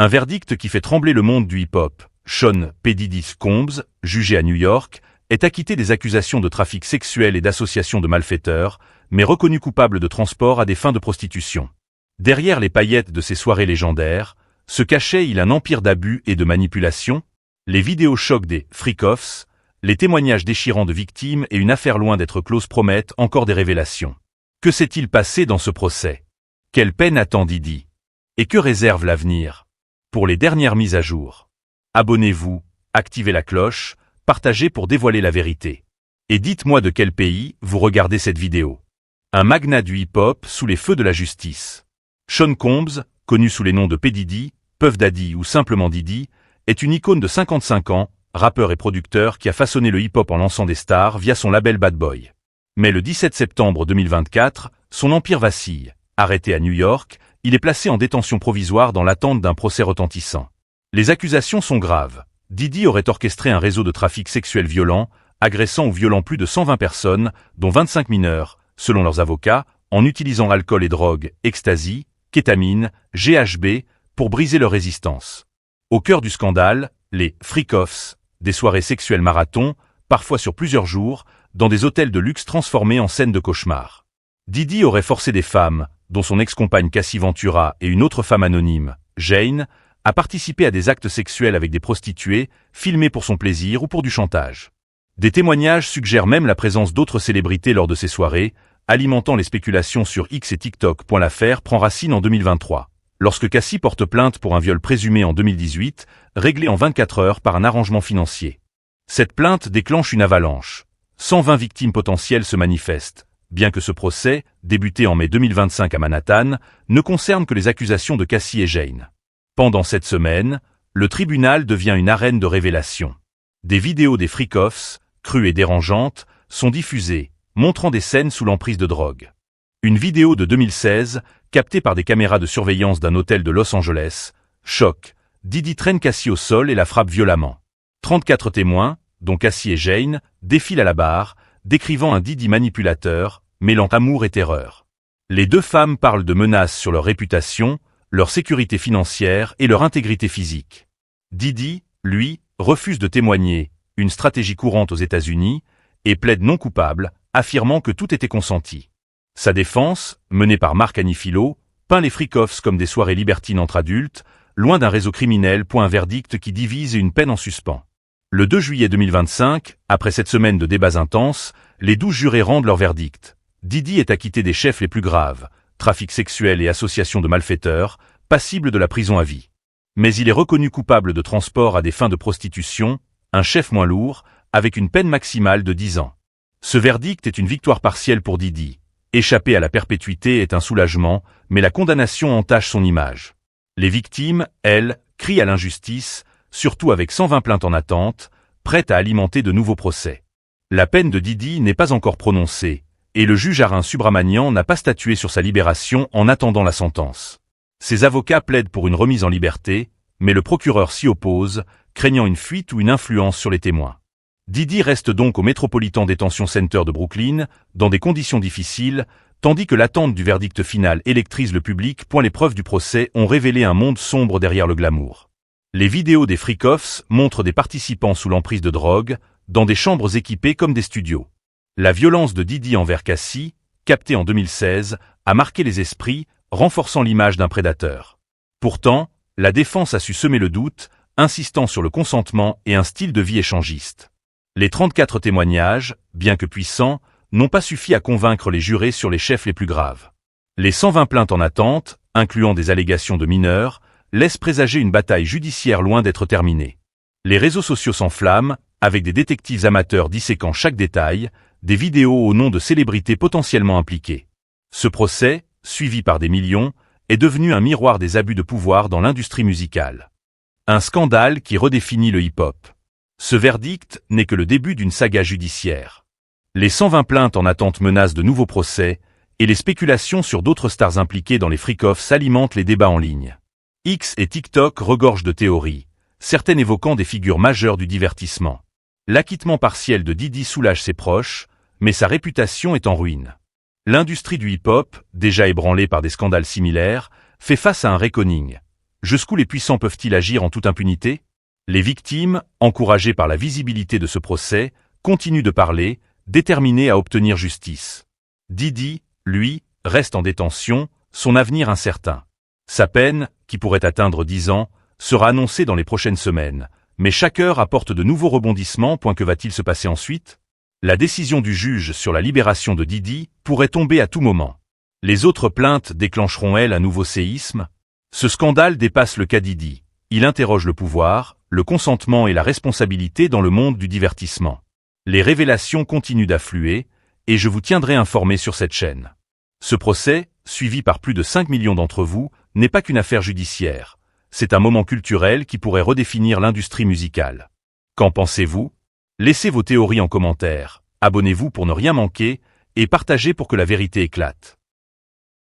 Un verdict qui fait trembler le monde du hip-hop. Sean P. Diddy Combs, jugé à New York, est acquitté des accusations de trafic sexuel et d'association de malfaiteurs, mais reconnu coupable de transport à des fins de prostitution. Derrière les paillettes de ces soirées légendaires, se cachait-il un empire d'abus et de manipulation? Les vidéos chocs des freak-offs, les témoignages déchirants de victimes et une affaire loin d'être close promettent encore des révélations. Que s'est-il passé dans ce procès? Quelle peine attend Diddy? Et que réserve l'avenir? Pour les dernières mises à jour, abonnez-vous, activez la cloche, partagez pour dévoiler la vérité. Et dites-moi de quel pays vous regardez cette vidéo. Un magnat du hip-hop sous les feux de la justice. Sean Combs, connu sous les noms de P. Diddy, Puff Daddy ou simplement Diddy, est une icône de 55 ans, rappeur et producteur qui a façonné le hip-hop en lançant des stars via son label Bad Boy. Mais le 17 septembre 2024, son empire vacille. Arrêté à New York, il est placé en détention provisoire dans l'attente d'un procès retentissant. Les accusations sont graves. Diddy aurait orchestré un réseau de trafic sexuel violent, agressant ou violant plus de 120 personnes, dont 25 mineurs, selon leurs avocats, en utilisant alcool et drogue, ecstasy, kétamine, GHB, pour briser leur résistance. Au cœur du scandale, les freak-offs, des soirées sexuelles marathon, parfois sur plusieurs jours, dans des hôtels de luxe transformés en scènes de cauchemar. Diddy aurait forcé des femmes, dont son ex-compagne Cassie Ventura et une autre femme anonyme, Jane, à participer à des actes sexuels avec des prostituées, filmés pour son plaisir ou pour du chantage. Des témoignages suggèrent même la présence d'autres célébrités lors de ces soirées, alimentant les spéculations sur X et TikTok. L'affaire prend racine en 2023, lorsque Cassie porte plainte pour un viol présumé en 2018, réglé en 24 heures par un arrangement financier. Cette plainte déclenche une avalanche. 120 victimes potentielles se manifestent, bien que ce procès, débuté en mai 2025 à Manhattan, ne concerne que les accusations de Cassie et Jane. Pendant cette semaine, le tribunal devient une arène de révélation. Des vidéos des freak-offs, crues et dérangeantes, sont diffusées, montrant des scènes sous l'emprise de drogue. Une vidéo de 2016, captée par des caméras de surveillance d'un hôtel de Los Angeles, choque. Diddy traîne Cassie au sol et la frappe violemment. 34 témoins, dont Cassie et Jane, défilent à la barre, décrivant un Diddy manipulateur, mêlant amour et terreur. Les deux femmes parlent de menaces sur leur réputation, leur sécurité financière et leur intégrité physique. Diddy, lui, refuse de témoigner, une stratégie courante aux États-Unis, et plaide non coupable, affirmant que tout était consenti. Sa défense, menée par Marc Anifilo, peint les freak-offs comme des soirées libertines entre adultes, loin d'un réseau criminel. Un verdict qui divise et une peine en suspens. Le 2 juillet 2025, après cette semaine de débats intenses, les 12 jurés rendent leur verdict. Diddy est acquitté des chefs les plus graves, trafic sexuel et association de malfaiteurs, passible de la prison à vie. Mais il est reconnu coupable de transport à des fins de prostitution, un chef moins lourd, avec une peine maximale de 10 ans. Ce verdict est une victoire partielle pour Diddy. Échapper à la perpétuité est un soulagement, mais la condamnation entache son image. Les victimes, elles, crient à l'injustice, surtout avec 120 plaintes en attente, prêtes à alimenter de nouveaux procès. La peine de Diddy n'est pas encore prononcée, et le juge Arun Subramanian n'a pas statué sur sa libération en attendant la sentence. Ses avocats plaident pour une remise en liberté, mais le procureur s'y oppose, craignant une fuite ou une influence sur les témoins. Diddy reste donc au Metropolitan Detention Center de Brooklyn, dans des conditions difficiles, tandis que l'attente du verdict final électrise le public. Les preuves du procès ont révélé un monde sombre derrière le glamour. Les vidéos des freak-offs montrent des participants sous l'emprise de drogue, dans des chambres équipées comme des studios. La violence de Diddy envers Cassie, captée en 2016, a marqué les esprits, renforçant l'image d'un prédateur. Pourtant, la défense a su semer le doute, insistant sur le consentement et un style de vie échangiste. Les 34 témoignages, bien que puissants, n'ont pas suffi à convaincre les jurés sur les chefs les plus graves. Les 120 plaintes en attente, incluant des allégations de mineurs, laissent présager une bataille judiciaire loin d'être terminée. Les réseaux sociaux s'enflamment, avec des détectives amateurs disséquant chaque détail, des vidéos au nom de célébrités potentiellement impliquées. Ce procès, suivi par des millions, est devenu un miroir des abus de pouvoir dans l'industrie musicale. Un scandale qui redéfinit le hip-hop. Ce verdict n'est que le début d'une saga judiciaire. Les 120 plaintes en attente menacent de nouveaux procès, et les spéculations sur d'autres stars impliquées dans les freak-offs alimentent les débats en ligne. X et TikTok regorgent de théories, certaines évoquant des figures majeures du divertissement. L'acquittement partiel de Diddy soulage ses proches, mais sa réputation est en ruine. L'industrie du hip-hop, déjà ébranlée par des scandales similaires, fait face à un reckoning. Jusqu'où les puissants peuvent-ils agir en toute impunité? Les victimes, encouragées par la visibilité de ce procès, continuent de parler, déterminées à obtenir justice. Didi, lui, reste en détention, son avenir incertain. Sa peine, qui pourrait atteindre 10 ans, sera annoncée dans les prochaines semaines. Mais chaque heure apporte de nouveaux rebondissements. Que va-t-il se passer ensuite? La décision du juge sur la libération de Didi pourrait tomber à tout moment. Les autres plaintes déclencheront-elles un nouveau séisme? Ce scandale dépasse le cas Didi. Il interroge le pouvoir, le consentement et la responsabilité dans le monde du divertissement. Les révélations continuent d'affluer, et je vous tiendrai informé sur cette chaîne. Ce procès, suivi par plus de 5 millions d'entre vous, n'est pas qu'une affaire judiciaire. C'est un moment culturel qui pourrait redéfinir l'industrie musicale. Qu'en pensez-vous? Laissez vos théories en commentaire, abonnez-vous pour ne rien manquer, et partagez pour que la vérité éclate.